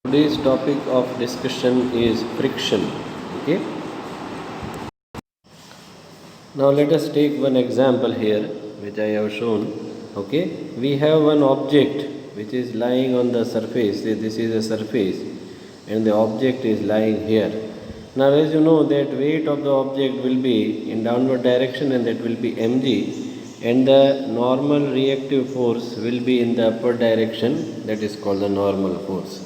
Today's topic of discussion is friction. Okay. Now let us take one example here, which I have shown. Okay. We have one object which is lying on the surface. Say this is a surface, and the object is lying here. Now, as you know, that weight of the object will be in downward direction, and that will be mg, and the normal reactive force will be in the upward direction. That is called the normal force.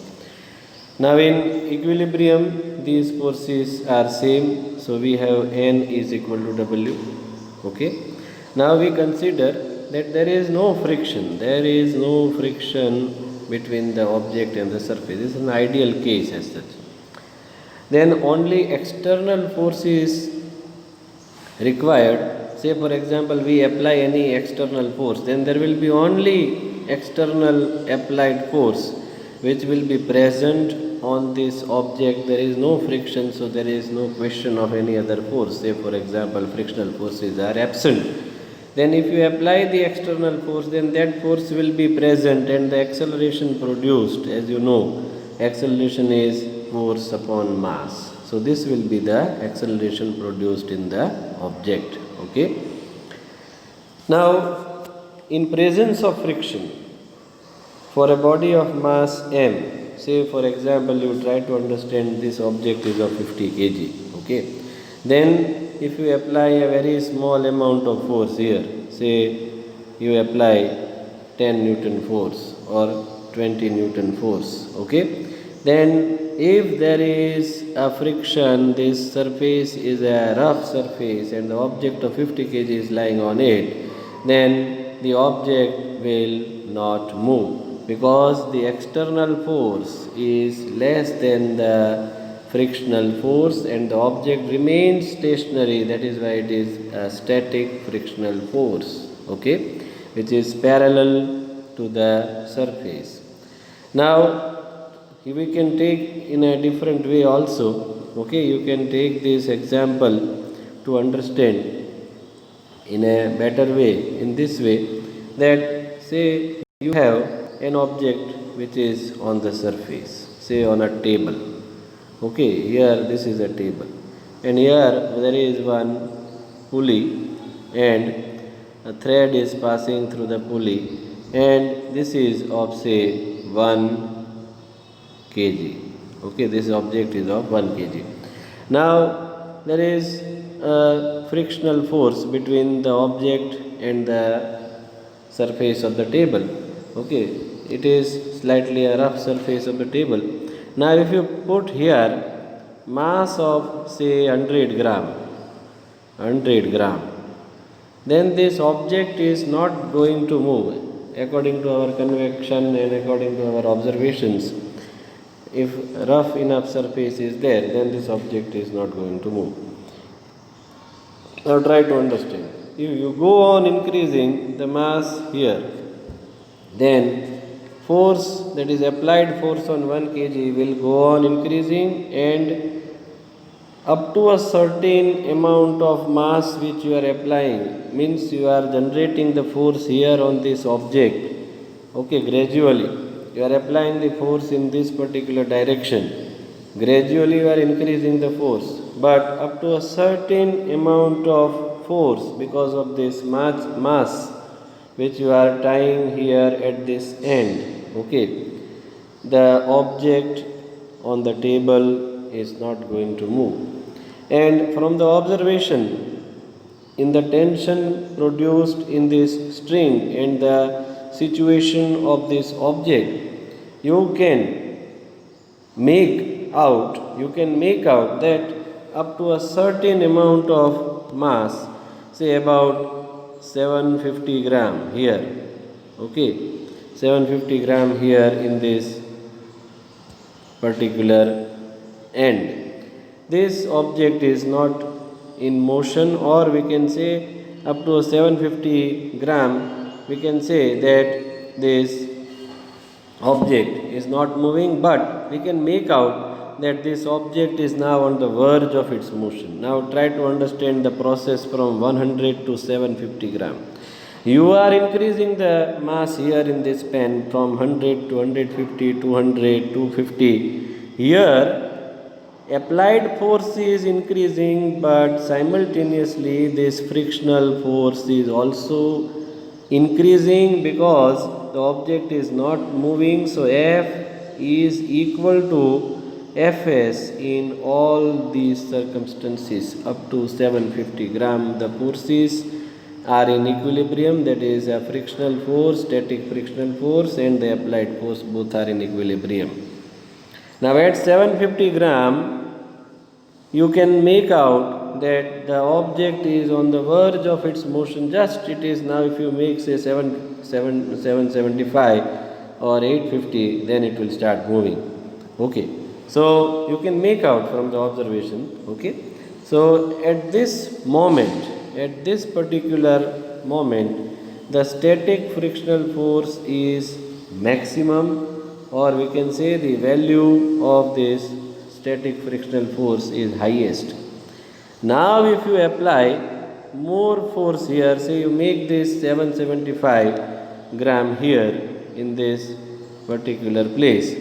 Now in equilibrium these forces are same, so we have N is equal to W. Okay. Now we consider that there is no friction. There is no friction between the object and the surface. This is an ideal case as such. Then only external force is required. Say for example we apply any external force, then there will be only external applied force which will be present on this object. There is no friction, so there is no question of any other force. Say for example frictional forces are absent, then if you apply the external force, then that force will be present, and the acceleration produced, as you know, acceleration is force upon mass. So this will be the acceleration produced in the object. Okay. Now in presence of friction, for a body of mass m, say for example you try to understand this object is of 50 kg. Okay. Then if you apply a very small amount of force here, say you apply 10 Newton force or 20 Newton force. Okay. Then if there is a friction, this surface is a rough surface and the object of 50 kg is lying on it, then the object will not move, because the external force is less than the frictional force and the object remains stationary. That is why it is a static frictional force, okay, which is parallel to the surface. Now we can take in a different way also. Okay, you can take this example to understand in a better way, in this way, that say you have an object which is on the surface, say on a table. Okay, here this is a table, and here there is one pulley, and a thread is passing through the pulley, and this is of say 1 kg. Okay, this object is of 1 kg. Now there is a frictional force between the object and the surface of the table. Okay, it is slightly a rough surface of the table. Now if you put here mass of say 100 gram, then this object is not going to move according to our convection and according to our observations. If rough enough surface is there, then this object is not going to move. Now try to understand. If you go on increasing the mass here, then force, that is applied force on 1 kg, will go on increasing, and up to a certain amount of mass which you are applying, means you are generating the force here on this object. Okay, gradually you are applying the force in this particular direction. Gradually you are increasing the force, but up to a certain amount of force, because of this mass which you are tying here at this end. Okay, the object on the table is not going to move. And from the observation, in the tension produced in this string and the situation of this object, you can make out that up to a certain amount of mass, say about 750 gram here. Okay, 750 gram here in this particular end. This object is not in motion, or we can say up to 750 gram, we can say that this object is not moving, but we can make out that this object is now on the verge of its motion. Now try to understand the process from 100 to 750 gram. You are increasing the mass here in this pen from 100 to 150, 200, 250. Here, applied force is increasing, but simultaneously this frictional force is also increasing because the object is not moving. So F is equal to Fs in all these circumstances up to 750 gram. The forces are in equilibrium, that is a frictional force, static frictional force, and the applied force, both are in equilibrium. Now at 750 gram, you can make out that the object is on the verge of its motion. Just it is now, if you make say 775 or 850, then it will start moving. Okay, so you can make out from the observation. Okay, so at this moment, at this particular moment, the static frictional force is maximum, or we can say the value of this static frictional force is highest. Now if you apply more force here, say you make this 775 gram here in this particular place,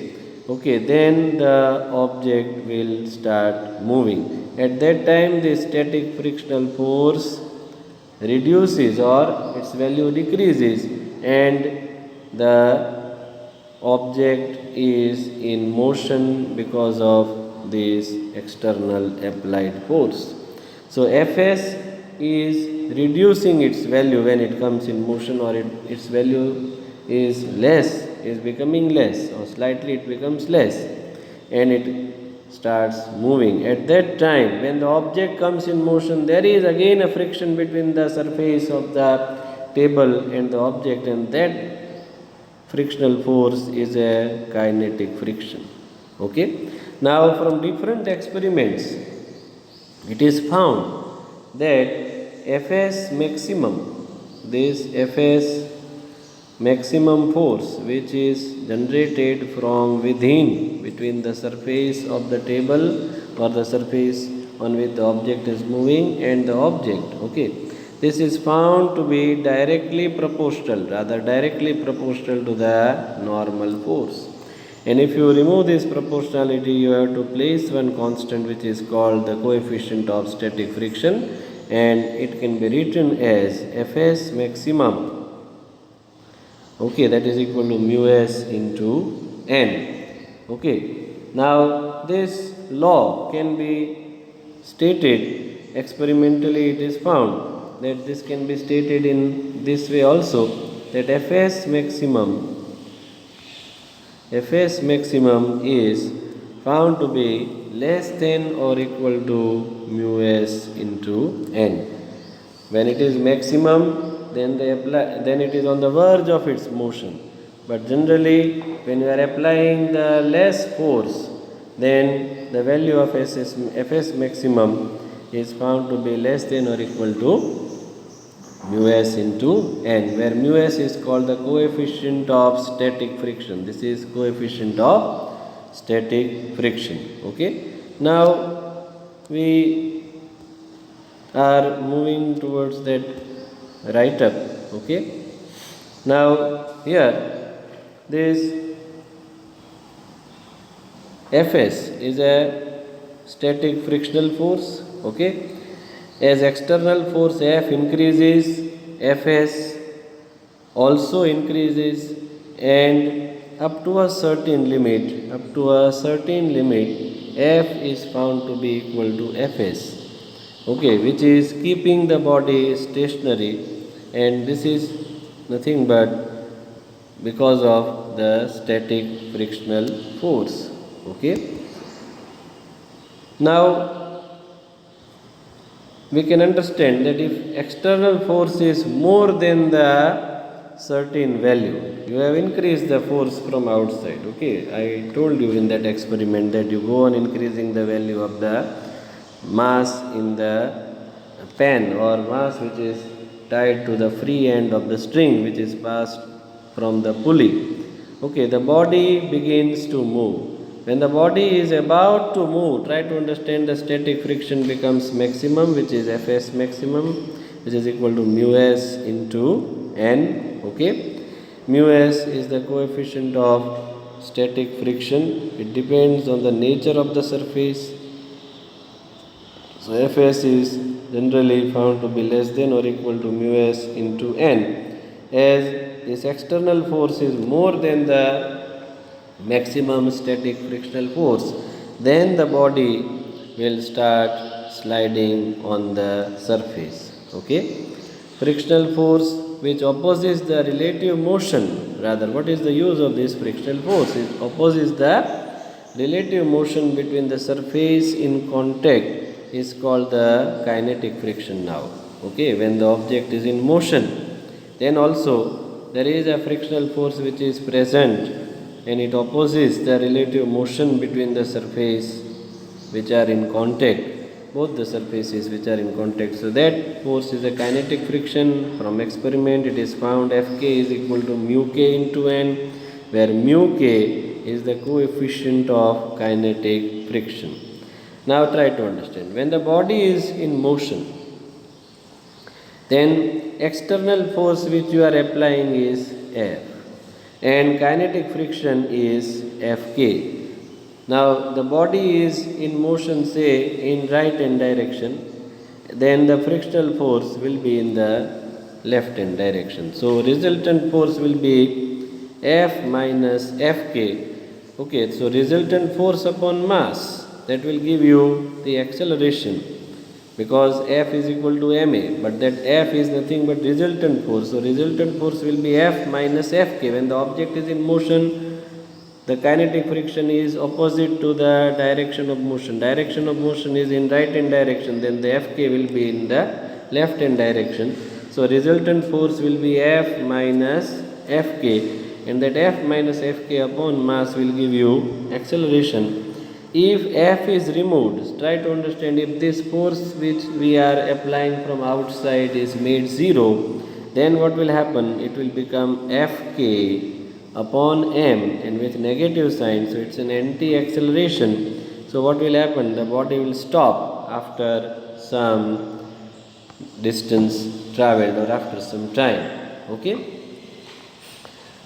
okay, then the object will start moving. At that time the static frictional force reduces or its value decreases, and the object is in motion because of this external applied force. So Fs is reducing its value when it comes in motion, or its value is less, is becoming less, or slightly it becomes less, and it starts moving. At that time, when the object comes in motion, there is again a friction between the surface of the table and the object, and that frictional force is a kinetic friction. Okay. Now from different experiments, it is found that Fs maximum, this Fs maximum force, which is generated from within, between the surface of the table or the surface on which the object is moving and the object. Okay, this is found to be directly proportional to the normal force. And if you remove this proportionality, you have to place one constant which is called the coefficient of static friction, and it can be written as Fs maximum. Okay, that is equal to mu s into n. Okay, now this law can be stated experimentally. It is found that this can be stated in this way also, that Fs maximum is found to be less than or equal to mu s into n. When it is maximum, then it is on the verge of its motion. But generally, when you are applying the less force, then the value of Fs maximum is found to be less than or equal to mu s into n, where mu s is called the coefficient of static friction. This is coefficient of static friction. Okay. Now we are moving towards that write up. Okay. Now here this Fs is a static frictional force. Okay. As external force F increases, Fs also increases, and up to a certain limit, F is found to be equal to Fs. Okay, which is keeping the body stationary, and this is nothing but because of the static frictional force. Okay. Now we can understand that if external force is more than the certain value, you have increased the force from outside. Okay, I told you in that experiment that you go on increasing the value of the mass in the pen, or mass which is tied to the free end of the string which is passed from the pulley. Okay, the body begins to move. When the body is about to move, try to understand the static friction becomes maximum, which is Fs maximum, which is equal to mu s into n. Okay, mu s is the coefficient of static friction. It depends on the nature of the surface. So Fs is generally found to be less than or equal to mu s into n, as this external force is more than the maximum static frictional force. Then the body will start sliding on the surface. Okay, frictional force which opposes the relative motion, rather what is the use of this frictional force? It opposes the relative motion between the surface in contact is called the kinetic friction now. Okay, when the object is in motion, then also there is a frictional force which is present and it opposes the relative motion between the surface which are in contact, both the surfaces which are in contact. So that force is a kinetic friction. From experiment it is found Fk is equal to mu k into n, where mu k is the coefficient of kinetic friction. Now try to understand. When the body is in motion, then external force which you are applying is F, and kinetic friction is Fk. Now the body is in motion, say in right hand direction, then the frictional force will be in the left hand direction. So resultant force will be F minus Fk. Okay, so resultant force upon mass, that will give you the acceleration, because F is equal to ma, but that F is nothing but resultant force. So resultant force will be F minus Fk. When the object is in motion, the kinetic friction is opposite to the direction of motion. Direction of motion is in right hand direction, then the Fk will be in the left hand direction. So resultant force will be F minus Fk, and that F minus Fk upon mass will give you acceleration. If F is removed, try to understand, if this force which we are applying from outside is made 0, then what will happen? It will become Fk upon m, and with negative sign, so it's an anti-acceleration. So what will happen? The body will stop after some distance travelled or after some time. Okay.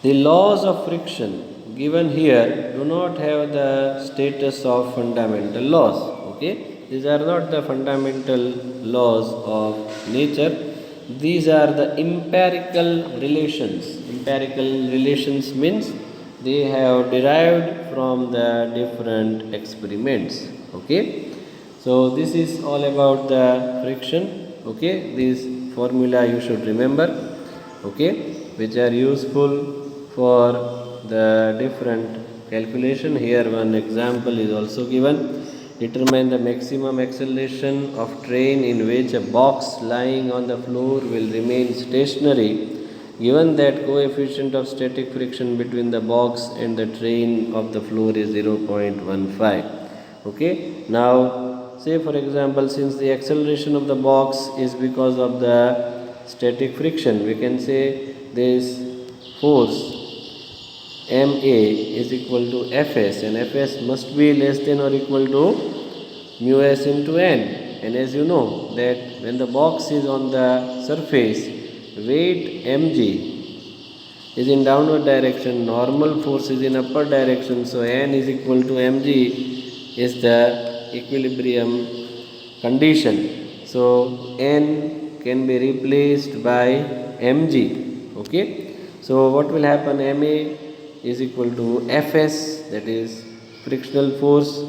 The laws of friction given here do not have the status of fundamental laws. Okay, these are not the fundamental laws of nature. These are the empirical relations. Empirical relations means they have derived from the different experiments. Okay, so this is all about the friction. Okay, this formula you should remember. Okay, which are useful for the different calculation. Here one example is also given. Determine the maximum acceleration of train in which a box lying on the floor will remain stationary, given that coefficient of static friction between the box and the train of the floor is 0.15. Okay, now say for example, since the acceleration of the box is because of the static friction, we can say this force ma is equal to Fs, and Fs must be less than or equal to mu s into n. And as you know that when the box is on the surface, weight mg is in downward direction, normal force is in upward direction, so n is equal to mg is the equilibrium condition. So n can be replaced by mg. Okay, so what will happen? Ma is equal to Fs, that is frictional force,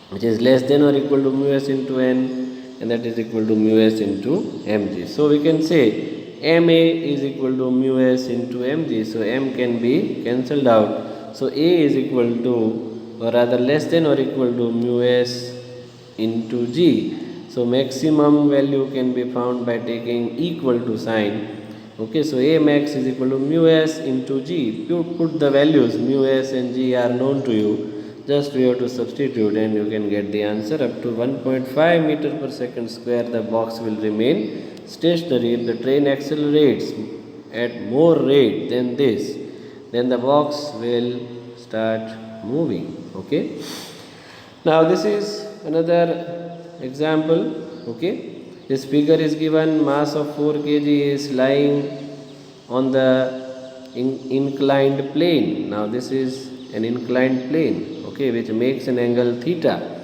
which is less than or equal to mu s into n, and that is equal to mu s into mg. So we can say ma is equal to mu s into mg. So m can be cancelled out. So a is equal to, or rather less than or equal to mu s into g. So maximum value can be found by taking equal to sign. Okay, so A max is equal to mu s into g. You put the values mu s and g are known to you. Just we have to substitute and you can get the answer. Up to 1.5 meter per second square, the box will remain stationary. If the train accelerates at more rate than this, then the box will start moving. Okay. Now this is another example. Okay. This figure is given, mass of 4 kg is lying on the inclined plane. Now this is an inclined plane, okay, which makes an angle theta.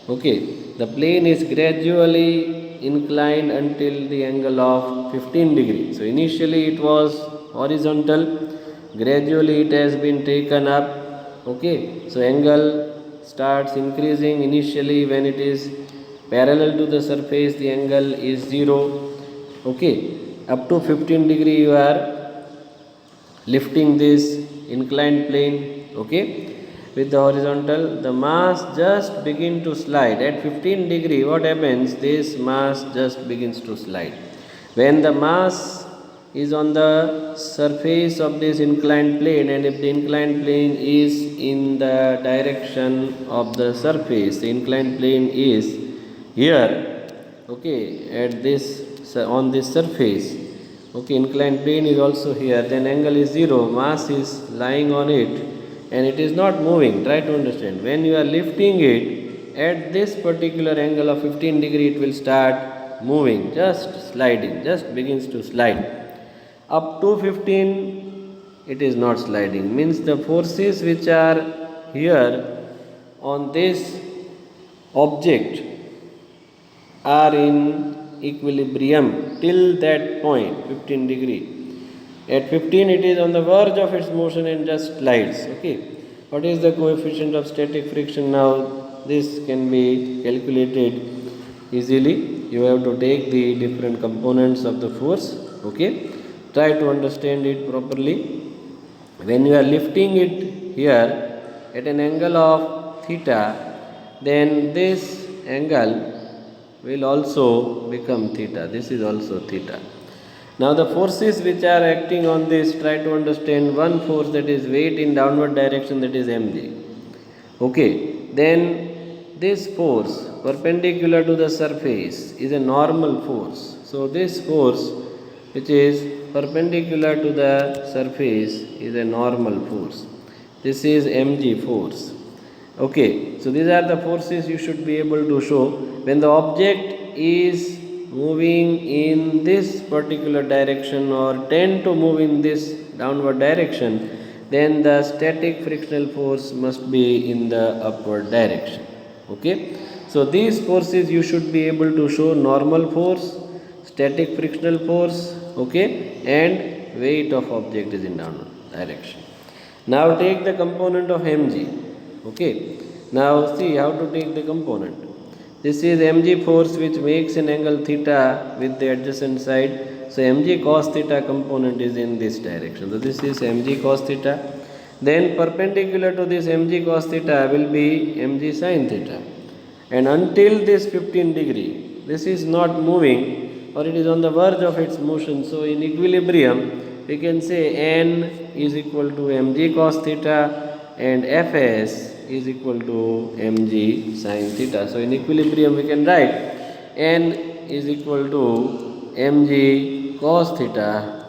Okay, the plane is gradually inclined until the angle of 15 degree. So initially it was horizontal, gradually it has been taken up. Okay, so angle starts increasing. Initially when it is parallel to the surface, the angle is 0. Okay, up to 15 degree you are lifting this inclined plane, okay, with the horizontal. The mass just begin to slide at 15 degree. What happens? This mass just begins to slide. When the mass is on the surface of this inclined plane, and if the inclined plane is in the direction of the surface, the inclined plane is here, okay, at this, on this surface, okay, inclined plane is also here, then angle is 0, mass is lying on it and it is not moving. Try to understand. When you are lifting it at this particular angle of 15 degree, it will start moving, just sliding, just begins to slide. Up to 15 it is not sliding, means the forces which are here on this object are in equilibrium till that point, 15 degree. At 15 it is on the verge of its motion and just slides. Okay, what is the coefficient of static friction? Now this can be calculated easily. You have to take the different components of the force. Okay, try to understand it properly. When you are lifting it here at an angle of theta, then this angle will also become theta. This is also theta. Now the forces which are acting on this, try to understand. One force, that is weight in downward direction, that is mg. Okay, then this force perpendicular to the surface is a normal force. So this force which is perpendicular to the surface is a normal force. This is mg force. Okay, so these are the forces you should be able to show. When the object is moving in this particular direction or tend to move in this downward direction, then the static frictional force must be in the upward direction. Okay, so these forces you should be able to show: normal force, static frictional force, okay, and weight of object is in downward direction. Now take the component of mg. Okay, now see how to take the component. This is mg force which makes an angle theta with the adjacent side. So mg cos theta component is in this direction. So this is mg cos theta. Then perpendicular to this mg cos theta will be mg sin theta. And until this 15 degree, this is not moving or it is on the verge of its motion. So in equilibrium, we can say n is equal to mg cos theta and fs is equal to mg sin theta. So in equilibrium we can write n is equal to mg cos theta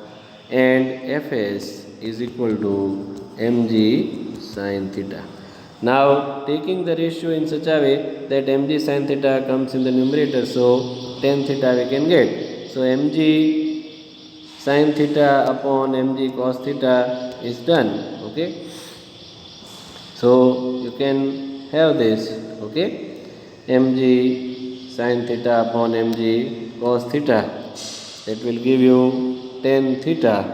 and fs is equal to mg sin theta. Now taking the ratio in such a way that mg sin theta comes in the numerator, so tan theta we can get. So mg sin theta upon mg cos theta is done. Okay, so you can have this, okay, mg sin theta upon mg cos theta, that will give you tan theta.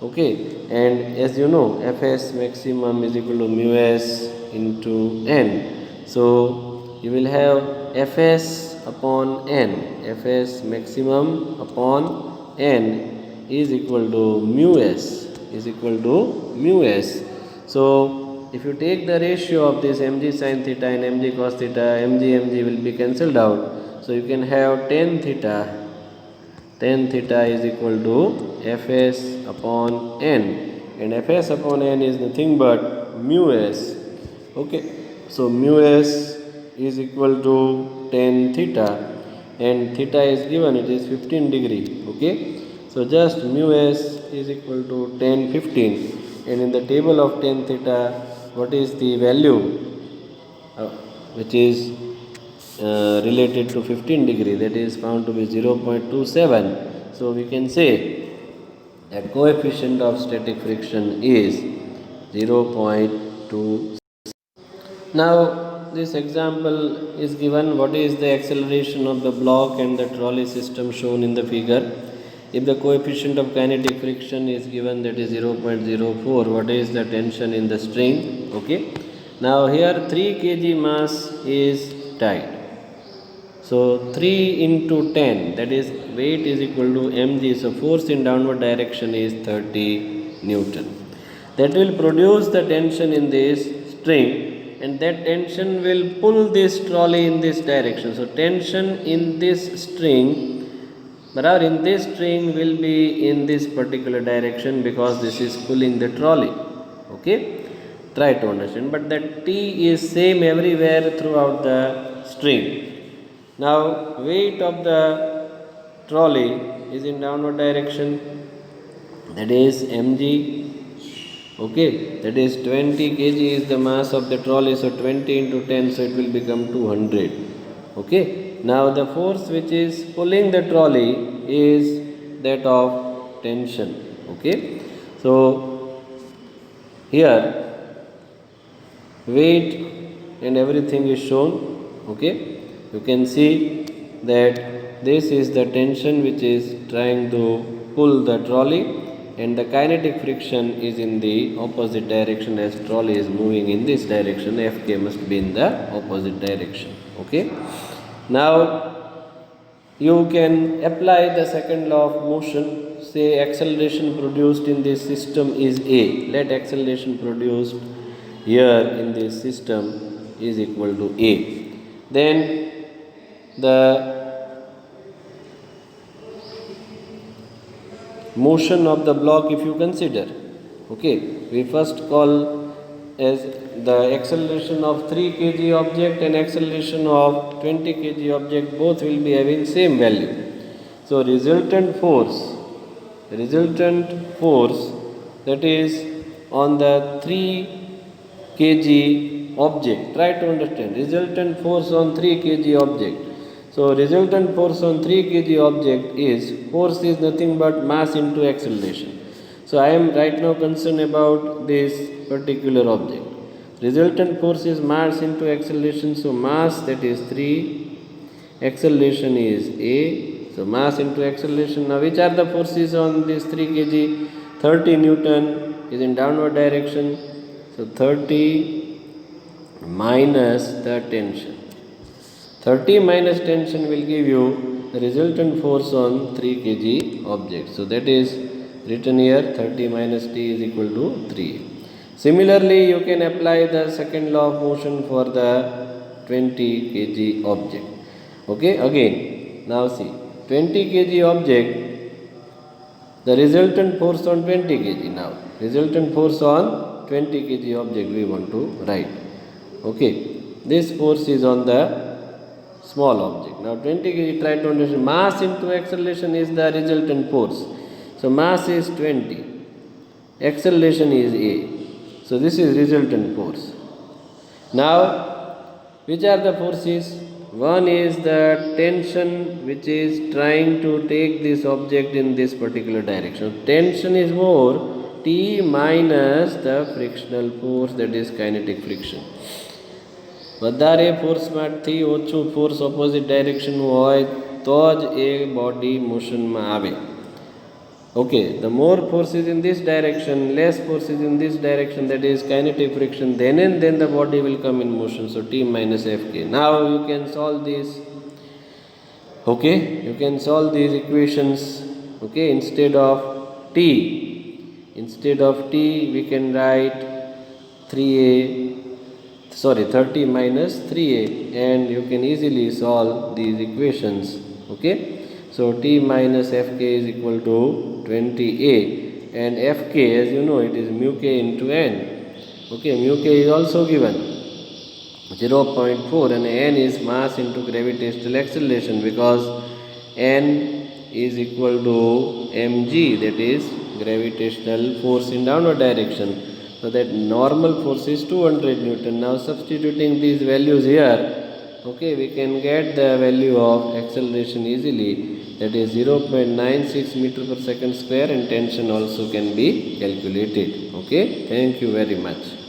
Okay, and as you know, fs maximum is equal to mu s into n. So you will have fs upon n, fs maximum upon n is equal to mu s, is equal to mu s. So if you take the ratio of this mg sin theta and mg cos theta, mg will be cancelled out. So you can have tan theta is equal to fs upon n, and fs upon n is nothing but mu s. Okay, so mu s is equal to tan theta, and theta is given, it is 15 degree. Okay, so just mu s is equal to tan 15, and in the table of tan theta, what is the value? Which is related to 15 degree, that is found to be 0.27. So we can say that coefficient of static friction is 0.2. Now this example is given. What is the acceleration of the block and the trolley system shown in the figure? If the coefficient of kinetic friction is given, that is 0.04, what is the tension in the string? Okay. Now here 3 kg mass is tied. So 3 into 10, that is weight is equal to mg. So force in downward direction is 30 Newton. That will produce the tension in this string, and that tension will pull this trolley in this direction. So tension in this string, in this string will be in this particular direction because this is pulling the trolley. Okay, try to understand. But that T is same everywhere throughout the string. Now weight of the trolley is in downward direction, that is mg. Okay, that is 20 kg is the mass of the trolley, so 20 into 10, so it will become 200. Okay, now the force which is pulling the trolley is that of tension. Okay, so here weight and everything is shown. Okay, you can see that this is the tension which is trying to pull the trolley, and the kinetic friction is in the opposite direction. As trolley is moving in this direction, Fk must be in the opposite direction. Okay, now you can apply the second law of motion. Say acceleration produced in this system is A. Let acceleration produced here in this system is equal to A. Then the motion of the block, if you consider, okay, we first call as the acceleration of 3 kg object and acceleration of 20 kg object, both will be having same value. So resultant force that is on the 3 kg object, try to understand, resultant force on 3 kg object. So resultant force on 3 kg object is, force is nothing but mass into acceleration. So I am right now concerned about this particular object. Resultant force is mass into acceleration. So mass, that is 3, acceleration is A. So mass into acceleration. Now which are the forces on this 3 kg? 30 Newton is in downward direction. So 30 minus the tension. 30 minus tension will give you the resultant force on 3 kg object. So that is written here, 30 minus T is equal to 3. Similarly, you can apply the second law of motion for the 20 kg object. Okay, again, now see, 20 kg object, the resultant force on 20 kg now. Resultant force on 20 kg object we want to write. Okay, this force is on the small object. Now 20 kg, try to understand, mass into acceleration is the resultant force. So mass is 20, acceleration is A. So this is resultant force. Now which are the forces? One is the tension which is trying to take this object in this particular direction. Tension is more, T minus the frictional force, that is kinetic friction. વધારે ફોર્સમાંથી ઓછું force opposite ડાયરેક્શનનું હોય તો જ એ body મોશનમાં આવે. Okay, the more force is in this direction, less force is in this direction, that is kinetic friction, then and then the body will come in motion. So T minus Fk. Now you can solve this. Okay, you can solve these equations. Okay, instead of T we can write 30 minus 3a, and you can easily solve these equations. Okay, so T minus Fk is equal to 20a, and Fk, as you know, it is mu k into n. Okay, mu k is also given 0.4, and n is mass into gravitational acceleration, because n is equal to mg, that is gravitational force in downward direction. So that normal force is 200 Newton. Now substituting these values here, okay, we can get the value of acceleration easily, that is 0.96 meter per second square, and tension also can be calculated. Okay, thank you very much.